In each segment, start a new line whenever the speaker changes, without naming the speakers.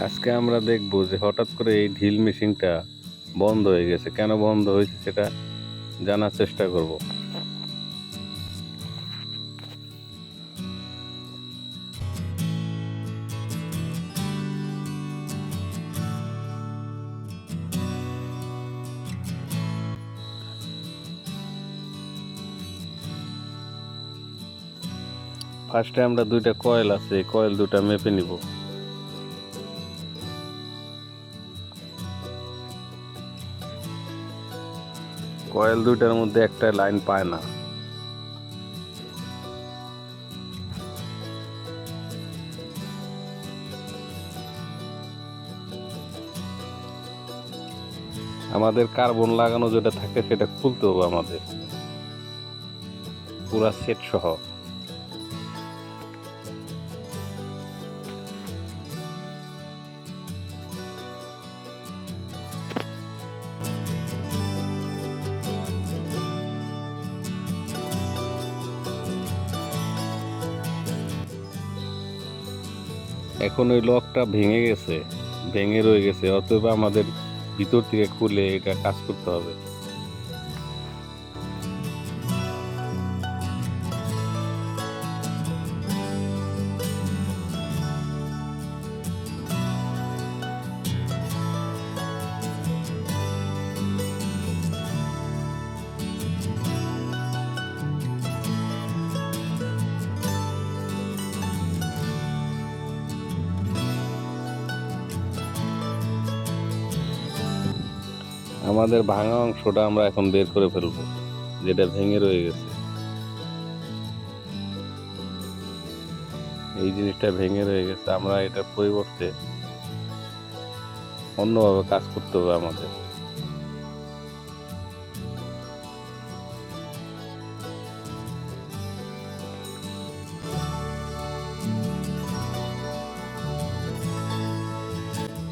আজকে আমরা দেখব যে হঠাৎ করে এই ঢিল মেশিনটা বন্ধ হয়ে গেছে। কেন বন্ধ হয়েছে সেটা জানার চেষ্টা করব। ফার্স্টে আমরা দুইটা কয়েল আছে, এই কয়েল দুটা মেপে নিব। কয়েল দুইটার মধ্যে একটা লাইন পায় না। আমাদের কার্বন লাগানো যেটা থাকে সেটা খুলতে হবে আমাদের, পুরা সেট সহ। এখন ওই লকটা ভেঙে গেছে, ভেঙে রয়ে গেছে, অতএব আমাদের ভিতর থেকে খুলে এটা কাজ করতে হবে। আমাদের ভাঙা অংশটা আমরা এখন বের করে ফেলবো, যেটা ভেঙে রয়ে গেছে। এই জিনিসটা ভেঙে রয়ে গেছে, আমরা এটার পরিবর্তে অন্যভাবে কাজ করতে হবে আমাদের।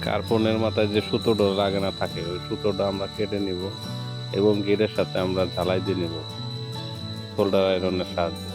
কার্বনের মাথায় যে সুতোটা লাগানো থাকে ওই সুতোটা আমরা কেটে নিব এবং গেটের সাথে আমরা ঝালাই দিয়ে নিব সোল্ডার আয়রনের সাহায্যে।